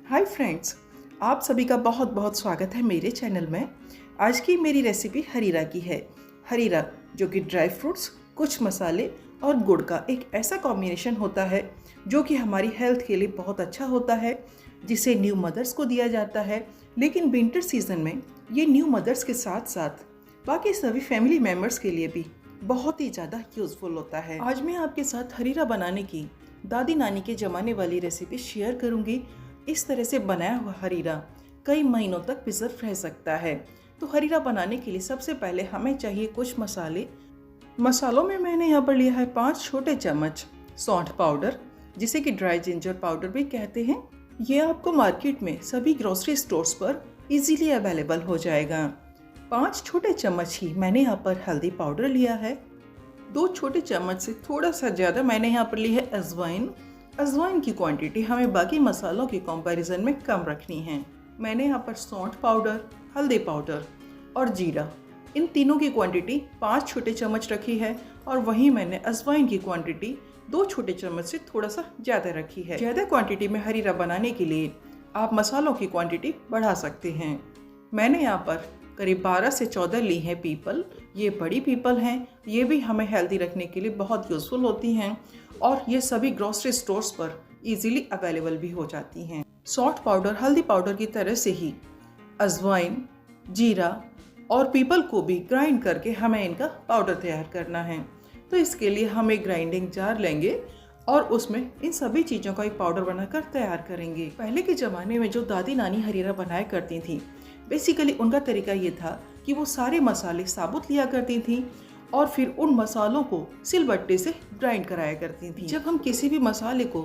Hi friends, आप सभी का बहुत बहुत स्वागत है मेरे चैनल में। आज की मेरी रेसिपी हरीरा की है। हरीरा जो कि ड्राई फ्रूट्स, कुछ मसाले और गुड़ का एक ऐसा कॉम्बिनेशन होता है जो कि हमारी हेल्थ के लिए बहुत अच्छा होता है, जिसे न्यू मदर्स को दिया जाता है। लेकिन विंटर सीजन में ये न्यू मदर्स के साथ साथ बाकी सभी फैमिली मेम्बर्स के लिए भी बहुत ही ज़्यादा यूज़फुल होता है। आज मैं आपके साथ हरीरा बनाने की दादी नानी के ज़माने वाली रेसिपी शेयर करूँगी। इस तरह से बनाया हुआ हरीरा कई महीनों तक प्रिजर्व रह सकता है। तो हरीरा बनाने के लिए सबसे पहले हमें चाहिए कुछ मसाले। मसालों में मैंने यहाँ पर लिया है 5 छोटे चम्मच सौंठ पाउडर, जिसे कि ड्राई जिंजर पाउडर भी कहते हैं। ये आपको मार्केट में सभी ग्रोसरी स्टोर्स पर इजीली अवेलेबल हो जाएगा। 5 छोटे चम्मच ही मैंने यहाँ पर हल्दी पाउडर लिया है। 2 छोटे चम्मच से थोड़ा सा ज़्यादा मैंने यहाँ पर ली है अजवाइन। अजवाइन की क्वांटिटी हमें बाकी मसालों के कंपैरिजन में कम रखनी है। मैंने यहाँ पर सौंठ पाउडर, हल्दी पाउडर और जीरा, इन तीनों की क्वांटिटी 5 छोटे चम्मच रखी है। और वहीं मैंने अजवाइन की क्वांटिटी 2 छोटे चम्मच से थोड़ा सा ज़्यादा रखी है। ज़्यादा क्वांटिटी में हरीरा बनाने के लिए आप मसालों की क्वांटिटी बढ़ा सकते हैं। मैंने यहाँ पर करीब 12 से 14 ली हैं पीपल। ये बड़ी पीपल हैं, ये भी हमें हेल्दी रखने के लिए बहुत यूज़फुल होती हैं और ये सभी ग्रोसरी स्टोर्स पर इजीली अवेलेबल भी हो जाती हैं। सौंठ पाउडर, हल्दी पाउडर की तरह से ही अजवाइन, जीरा और पीपल को भी ग्राइंड करके हमें इनका पाउडर तैयार करना है। तो इसके लिए हम एक ग्राइंडिंग जार लेंगे और उसमें इन सभी चीज़ों का एक पाउडर बनाकर तैयार करेंगे। पहले के ज़माने में जो दादी नानी हरीरा बनाया करती थी, बेसिकली उनका तरीका ये था कि वो सारे मसाले साबुत लिया करती थी और फिर उन मसालों को सिलबट्टे से ग्राइंड कराया करती थी। जब हम किसी भी मसाले को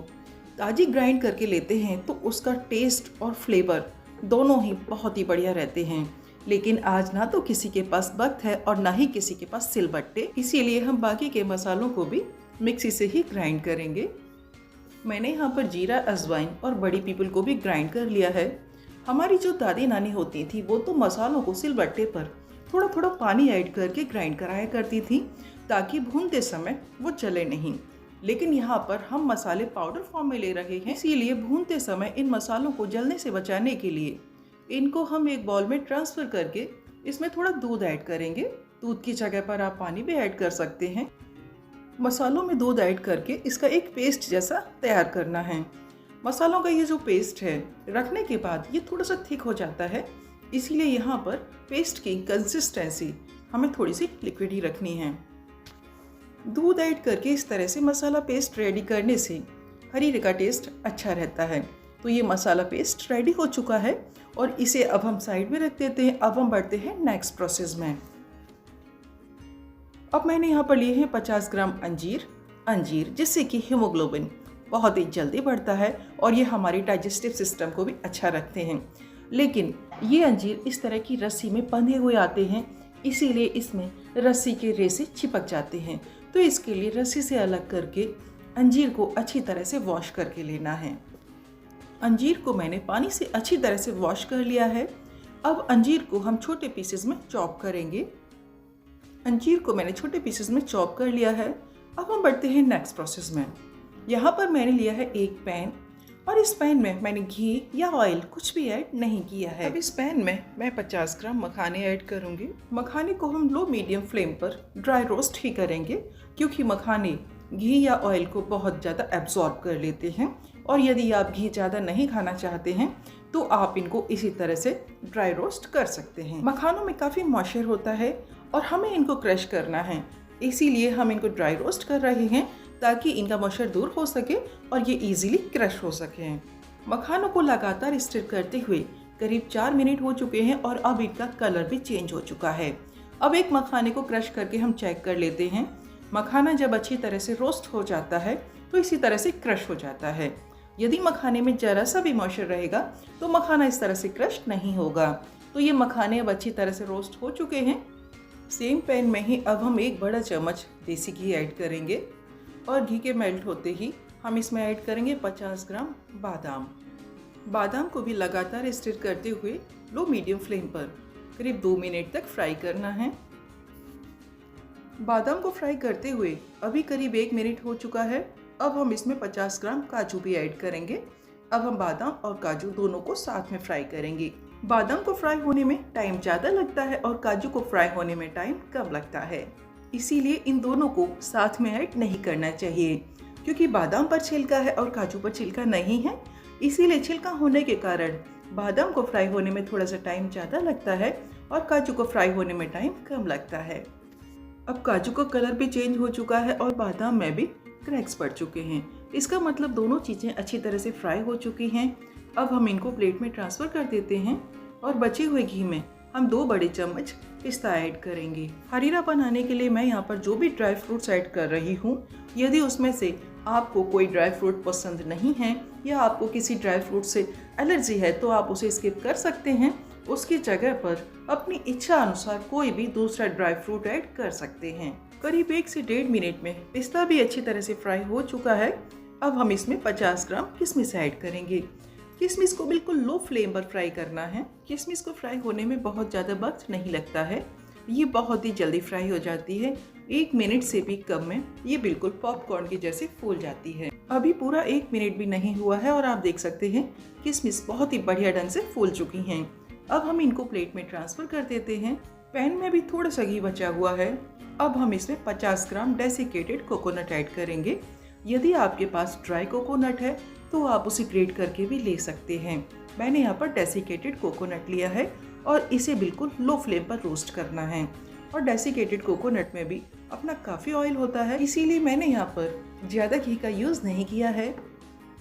ताजी ग्राइंड करके लेते हैं तो उसका टेस्ट और फ्लेवर दोनों ही बहुत ही बढ़िया रहते हैं। लेकिन आज ना तो किसी के पास वक्त है और ना ही किसी के पास सिलबट्टे, इसीलिए हम बाकी के मसालों को भी मिक्सी से ही ग्राइंड करेंगे। मैंने यहाँ पर जीरा, अजवाइन और बड़ी पीपल को भी ग्राइंड कर लिया है। हमारी जो दादी नानी होती थी वो तो मसालों को सिलबट्टे पर थोड़ा थोड़ा पानी ऐड करके ग्राइंड कराया करती थी ताकि भूनते समय वो जले नहीं। लेकिन यहाँ पर हम मसाले पाउडर फॉर्म में ले रहे हैं, इसीलिए भूनते समय इन मसालों को जलने से बचाने के लिए इनको हम एक बाउल में ट्रांसफ़र करके इसमें थोड़ा दूध ऐड करेंगे। दूध की जगह पर आप पानी भी ऐड कर सकते हैं। मसालों में दूध ऐड करके इसका एक पेस्ट जैसा तैयार करना है। मसालों का ये जो पेस्ट है रखने के बाद ये थोड़ा सा थिक हो जाता है, इसीलिए यहाँ पर पेस्ट की कंसिस्टेंसी हमें थोड़ी सी लिक्विड ही रखनी है। दूध ऐड करके इस तरह से मसाला पेस्ट रेडी करने से हरीरे का टेस्ट अच्छा रहता है। तो ये मसाला पेस्ट रेडी हो चुका है और इसे अब हम साइड में रख देते हैं। अब हम बढ़ते हैं नेक्स्ट प्रोसेस में। अब मैंने यहाँ पर लिए हैं 50 ग्राम अंजीर, जिससे कि हीमोग्लोबिन बहुत ही जल्दी बढ़ता है और ये हमारी डाइजेस्टिव सिस्टम को भी अच्छा रखते हैं। लेकिन ये अंजीर इस तरह की रस्सी में बंधे हुए आते हैं, इसीलिए इसमें रस्सी के रेशे चिपक जाते हैं। तो इसके लिए रस्सी से अलग करके अंजीर को अच्छी तरह से वॉश करके लेना है। अंजीर को मैंने पानी से अच्छी तरह से वॉश कर लिया है। अब अंजीर को हम छोटे पीसेस में चॉप करेंगे। अंजीर को मैंने छोटे पीसेस में चॉप कर लिया है। अब हम बढ़ते हैं नेक्स्ट प्रोसेस में। यहाँ पर मैंने लिया है एक पैन और इस पैन में मैंने घी या ऑयल कुछ भी ऐड नहीं किया है। अब इस पैन में मैं 50 ग्राम मखाने ऐड करूँगी। मखाने को हम लो मीडियम फ्लेम पर ड्राई रोस्ट ही करेंगे, क्योंकि मखाने घी या ऑयल को बहुत ज़्यादा एब्जॉर्ब कर लेते हैं। और यदि आप घी ज़्यादा नहीं खाना चाहते हैं तो आप इनको इसी तरह से ड्राई रोस्ट कर सकते हैं। मखानों में काफ़ी मॉइस्चर होता है और हमें इनको क्रश करना है, इसीलिए हम इनको ड्राई रोस्ट कर रहे हैं ताकि इनका मॉइस्चर दूर हो सके और ये इजीली क्रश हो सके। मखानों को लगातार स्टिर करते हुए करीब 4 मिनट हो चुके हैं और अब इनका कलर भी चेंज हो चुका है। अब एक मखाने को क्रश करके हम चेक कर लेते हैं। मखाना जब अच्छी तरह से रोस्ट हो जाता है तो इसी तरह से क्रश हो जाता है। यदि मखाने में ज़रा सा भी मॉइस्चर रहेगा तो मखाना इस तरह से क्रश नहीं होगा। तो ये मखाने अब अच्छी तरह से रोस्ट हो चुके हैं। सेम पैन में ही अब हम एक बड़ा चम्मच देसी घी ऐड करेंगे और घी के मेल्ट होते ही हम इसमें ऐड करेंगे 50 ग्राम बादाम। बादाम को भी लगातार स्टिर करते हुए लो मीडियम फ्लेम पर करीब 2 मिनट तक फ्राई करना है। बादाम को फ्राई करते हुए अभी करीब 1 मिनट हो चुका है। अब हम इसमें 50 ग्राम काजू भी ऐड करेंगे। अब हम बादाम और काजू दोनों को साथ में फ्राई करेंगे। बादाम को फ्राई होने में टाइम ज़्यादा लगता है और काजू को फ्राई होने में टाइम कम लगता है, इसीलिए इन दोनों को साथ में ऐड नहीं करना चाहिए। क्योंकि बादाम पर छिलका है और काजू पर छिलका नहीं है, इसीलिए छिलका होने के कारण बादाम को फ्राई होने में थोड़ा सा टाइम ज़्यादा लगता है और काजू को फ्राई होने में टाइम कम लगता है। अब काजू का कलर भी चेंज हो चुका है और बादाम में भी क्रैक्स पड़ चुके हैं। इसका मतलब दोनों चीज़ें अच्छी तरह से फ्राई हो चुकी हैं। अब हम इनको प्लेट में ट्रांसफ़र कर देते हैं और बचे हुए घी में हम 2 बड़े चम्मच पिस्ता ऐड करेंगे। हरीरा बनाने के लिए मैं यहाँ पर जो भी ड्राई फ्रूट्स ऐड कर रही हूँ, यदि उसमें से आपको कोई ड्राई फ्रूट पसंद नहीं है या आपको किसी ड्राई फ्रूट से एलर्जी है तो आप उसे स्किप कर सकते हैं। उसकी जगह पर अपनी इच्छा अनुसार कोई भी दूसरा ड्राई फ्रूट ऐड कर सकते हैं। करीब 1 से 1.5 मिनट में पिस्ता भी अच्छी तरह से फ्राई हो चुका है। अब हम इसमें 50 ग्राम किशमिश ऐड करेंगे। किशमिश को बिल्कुल लो फ्लेम पर फ्राई करना है। किशमिश को फ्राई होने में बहुत ज़्यादा वक्त नहीं लगता है, ये बहुत ही जल्दी फ्राई हो जाती है। 1 मिनट से भी कम में ये बिल्कुल पॉपकॉर्न की जैसे फूल जाती है। अभी पूरा 1 मिनट भी नहीं हुआ है और आप देख सकते हैं किशमिश बहुत ही बढ़िया ढंग से फूल चुकी हैं। अब हम इनको प्लेट में ट्रांसफ़र कर देते हैं। पैन में भी थोड़ा सा घी बचा हुआ है। अब हम इसमें 50 ग्राम डेसिकेटेड कोकोनट ऐड करेंगे। यदि आपके पास ड्राई कोकोनट है तो आप उसे ग्रेट करके भी ले सकते हैं। मैंने यहाँ पर डेसिकेटेड कोकोनट लिया है और इसे बिल्कुल लो फ्लेम पर रोस्ट करना है। और डेसिकेटेड कोकोनट में भी अपना काफ़ी ऑयल होता है, इसीलिए मैंने यहाँ पर ज़्यादा घी का यूज़ नहीं किया है।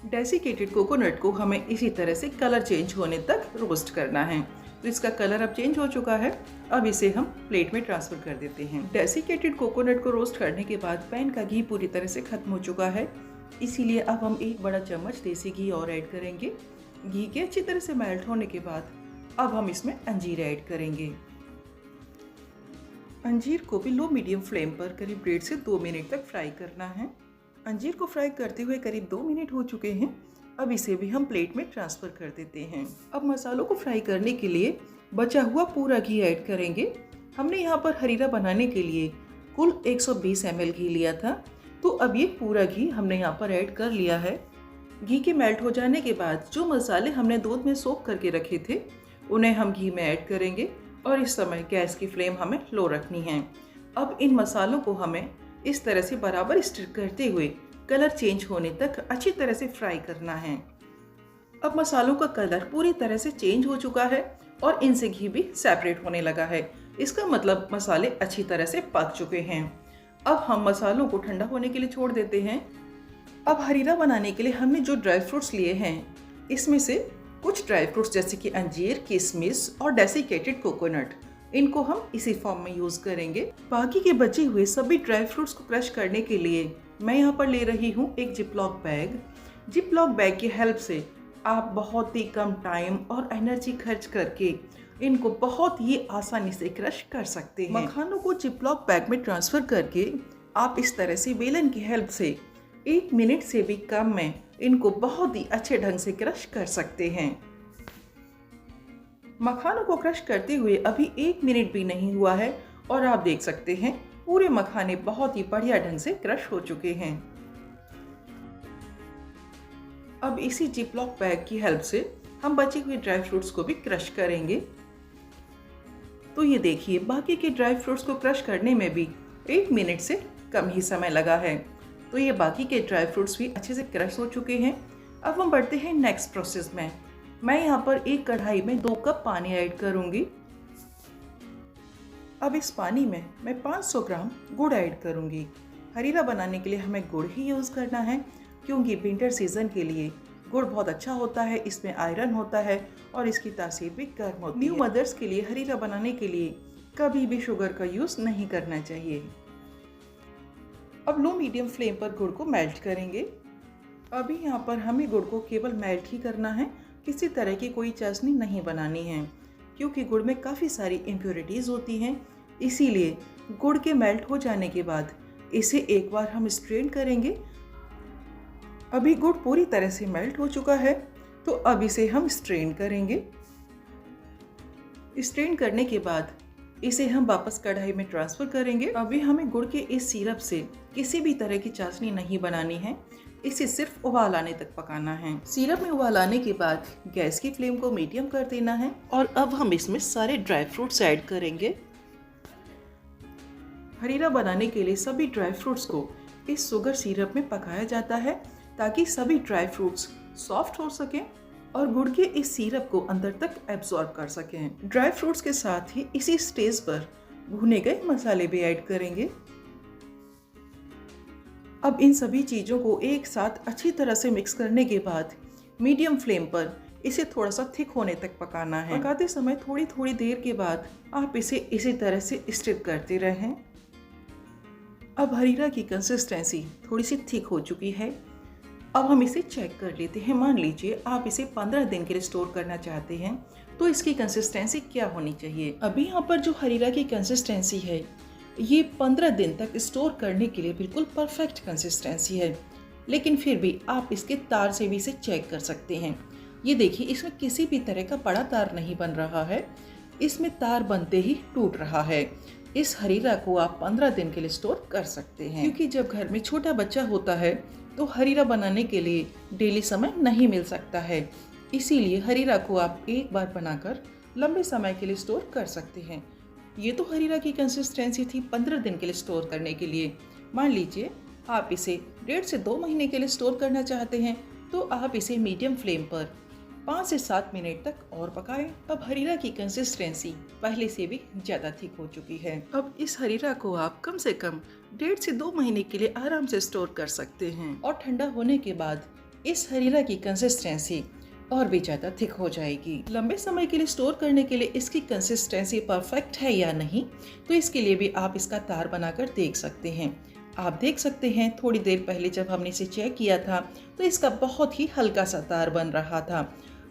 डेसिकेटेड कोकोनट को हमें इसी तरह से कलर चेंज होने तक रोस्ट करना है। तो इसका कलर अब चेंज हो चुका है। अब इसे हम प्लेट में ट्रांसफ़र कर देते हैं। डेसिकेटेड कोकोनट को रोस्ट करने के बाद पैन का घी पूरी तरह से खत्म हो चुका है, इसीलिए अब हम 1 बड़ा चम्मच देसी घी और ऐड करेंगे। घी के अच्छी तरह से मेल्ट होने के बाद अब हम इसमें अंजीर ऐड करेंगे। अंजीर को भी लो मीडियम फ्लेम पर करीब 1.5 से 2 मिनट तक फ्राई करना है। अंजीर को फ्राई करते हुए करीब 2 मिनट हो चुके हैं। अब इसे भी हम प्लेट में ट्रांसफ़र कर देते हैं। अब मसालों को फ्राई करने के लिए बचा हुआ पूरा घी ऐड करेंगे। हमने यहाँ पर हरीरा बनाने के लिए कुल 120 ml घी लिया था, तो अब ये पूरा घी हमने यहाँ पर ऐड कर लिया है। घी के मेल्ट हो जाने के बाद जो मसाले हमने दूध में सोक करके रखे थे उन्हें हम घी में ऐड करेंगे और इस समय गैस की फ्लेम हमें लो रखनी है। अब इन मसालों को हमें इस तरह से बराबर स्टर करते हुए कलर चेंज होने तक अच्छी तरह से फ्राई करना है। अब मसालों का कलर पूरी तरह से चेंज हो चुका है और इनसे घी भी सेपरेट होने लगा है। इसका मतलब मसाले अच्छी तरह से पक चुके हैं। अब हम मसालों को ठंडा होने के लिए छोड़ देते हैं। अब हरीरा बनाने के लिए हमने जो ड्राई फ्रूट्स लिए हैं, इसमें से कुछ ड्राई फ्रूट्स जैसे कि अंजीर, किशमिश और डेसिकेटेड कोकोनट, इनको हम इसी फॉर्म में यूज़ करेंगे। बाकी के बचे हुए सभी ड्राई फ्रूट्स को क्रश करने के लिए मैं यहाँ पर ले रही हूँ एक जिपलॉक बैग। जिपलॉक बैग की हेल्प से आप बहुत ही कम टाइम और एनर्जी खर्च करके इनको बहुत ही आसानी से क्रश कर सकते हैं। मखानों को जिपलॉक बैग में ट्रांसफ़र करके आप इस तरह से बेलन की हेल्प से 1 मिनट से भी कम में इनको बहुत ही अच्छे ढंग से क्रश कर सकते हैं। मखानों को क्रश करते हुए अभी 1 मिनट भी नहीं हुआ है और आप देख सकते हैं पूरे मखाने बहुत ही बढ़िया ढंग से क्रश हो चुके हैं। अब इसी जिपलॉक बैग की हेल्प से हम बचे हुए ड्राई फ्रूट्स को भी क्रश करेंगे। तो ये देखिए, बाकी के ड्राई फ्रूट्स को क्रश करने में भी 1 मिनट से कम ही समय लगा है। तो ये बाकी के ड्राई फ्रूट्स भी अच्छे से क्रश हो चुके हैं। अब हम बढ़ते हैं नेक्स्ट प्रोसेस में। मैं यहाँ पर एक कढ़ाई में 2 कप पानी ऐड करूँगी। अब इस पानी में मैं 500 ग्राम गुड़ ऐड करूँगी। हरीरा बनाने के लिए हमें गुड़ ही यूज़ करना है, क्योंकि विंटर सीजन के लिए गुड़ बहुत अच्छा होता है, इसमें आयरन होता है और इसकी तासीर भी गर्म होती है। न्यू मदर्स के लिए हरीरा बनाने के लिए कभी भी शुगर का यूज़ नहीं करना चाहिए। अब लो मीडियम फ्लेम पर गुड़ को मेल्ट करेंगे। अभी यहाँ पर हमें गुड़ को केवल मेल्ट ही करना है, किसी तरह की कोई चाशनी नहीं बनानी है, क्योंकि गुड़ में काफ़ी सारी इम्प्योरिटीज़ होती हैं। इसीलिए गुड़ के मेल्ट हो जाने के बाद इसे एक बार हम स्ट्रेन करेंगे। अभी गुड़ पूरी तरह से मेल्ट हो चुका है, तो अब इसे हम स्ट्रेन करेंगे। स्ट्रेन करने के बाद इसे हम वापस कढ़ाई में ट्रांसफ़र करेंगे। अभी हमें गुड़ के इस सिरप से किसी भी तरह की चाशनी नहीं बनानी है, इसे सिर्फ उबाल आने तक पकाना है। सिरप में उबाल आने के बाद गैस की फ्लेम को मीडियम कर देना है और अब हम इसमें सारे ड्राई फ्रूट्स ऐड करेंगे। हरीरा बनाने के लिए सभी ड्राई फ्रूट्स को इस शुगर सिरप में पकाया जाता है ताकि सभी ड्राई फ्रूट्स सॉफ्ट हो सकें और गुड़ के इस सिरप को अंदर तक एब्जॉर्ब कर सकें। ड्राई फ्रूट्स के साथ ही इसी स्टेज पर भुने गए मसाले भी ऐड करेंगे। अब इन सभी चीज़ों को एक साथ अच्छी तरह से मिक्स करने के बाद मीडियम फ्लेम पर इसे थोड़ा सा थिक होने तक पकाना है। पकाते समय थोड़ी थोड़ी देर के बाद आप इसे इसी तरह से स्टिर करते रहें। अब हरीरा की कंसिस्टेंसी थोड़ी सी थिक हो चुकी है। अब हम इसे चेक कर लेते हैं। मान लीजिए आप इसे 15 दिन के लिए स्टोर करना चाहते हैं तो इसकी कंसिस्टेंसी क्या होनी चाहिए। अभी यहाँ पर जो हरीरा की कंसिस्टेंसी है ये 15 दिन तक स्टोर करने के लिए बिल्कुल परफेक्ट कंसिस्टेंसी है, लेकिन फिर भी आप इसके तार से भी इसे चेक कर सकते हैं। ये देखिए, इसमें किसी भी तरह का बड़ा तार नहीं बन रहा है, इसमें तार बनते ही टूट रहा है। इस हरीरा को आप 15 दिन के लिए स्टोर कर सकते हैं, क्योंकि जब घर में छोटा बच्चा होता है तो हरीरा बनाने के लिए डेली समय नहीं मिल सकता है। इसीलिए हरीरा को आप एक बार बनाकर लंबे समय के लिए स्टोर कर सकते हैं। ये तो हरीरा की कंसिस्टेंसी थी 15 दिन के लिए स्टोर करने के लिए। मान लीजिए आप इसे 1.5 से 2 महीने के लिए स्टोर करना चाहते हैं तो आप इसे मीडियम फ्लेम पर 5 से 7 मिनट तक और पकाएं। अब हरीरा की कंसिस्टेंसी पहले से भी ज़्यादा थिक हो चुकी है। अब इस हरीरा को आप कम से कम 1.5 से 2 महीने के लिए आराम से स्टोर कर सकते हैं और ठंडा होने के बाद इस हरीरा की कंसिस्टेंसी और भी ज़्यादा थिक हो जाएगी। लंबे समय के लिए स्टोर करने के लिए इसकी कंसिस्टेंसी परफेक्ट है या नहीं, तो इसके लिए भी आप इसका तार बनाकर देख सकते हैं। आप देख सकते हैं थोड़ी देर पहले जब हमने इसे चेक किया था तो इसका बहुत ही हल्का सा तार बन रहा था।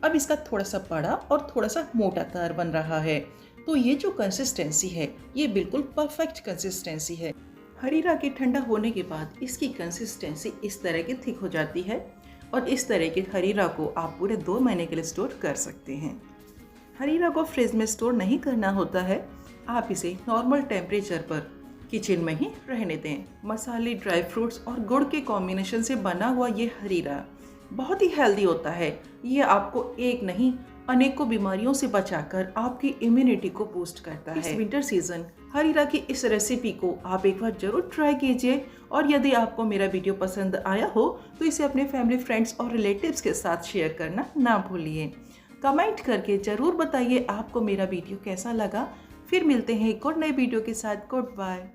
अब इसका थोड़ा सा बड़ा और थोड़ा सा मोटा तार बन रहा है। तो ये जो कंसिस्टेंसी है ये बिल्कुल परफेक्ट कंसिस्टेंसी है। हरीरा के ठंडा होने के बाद इसकी कंसिस्टेंसी इस तरह की थिक हो जाती है और इस तरह के हरीरा को आप पूरे 2 महीने के लिए स्टोर कर सकते हैं। हरीरा को फ्रिज में स्टोर नहीं करना होता है, आप इसे नॉर्मल टेम्परेचर पर किचन में ही रहने दें। मसाले, ड्राई फ्रूट्स और गुड़ के कॉम्बिनेशन से बना हुआ ये हरीरा बहुत ही हेल्दी होता है। ये आपको एक नहीं अनेकों बीमारियों से बचाकर आपकी इम्यूनिटी को बूस्ट करता है। इस विंटर सीजन हरीरा की इस रेसिपी को आप एक बार जरूर ट्राई कीजिए और यदि आपको मेरा वीडियो पसंद आया हो तो इसे अपने फैमिली, फ्रेंड्स और रिलेटिव्स के साथ शेयर करना ना भूलिए। कमेंट करके जरूर बताइए आपको मेरा वीडियो कैसा लगा। फिर मिलते हैं एक और नए वीडियो के साथ। Good bye.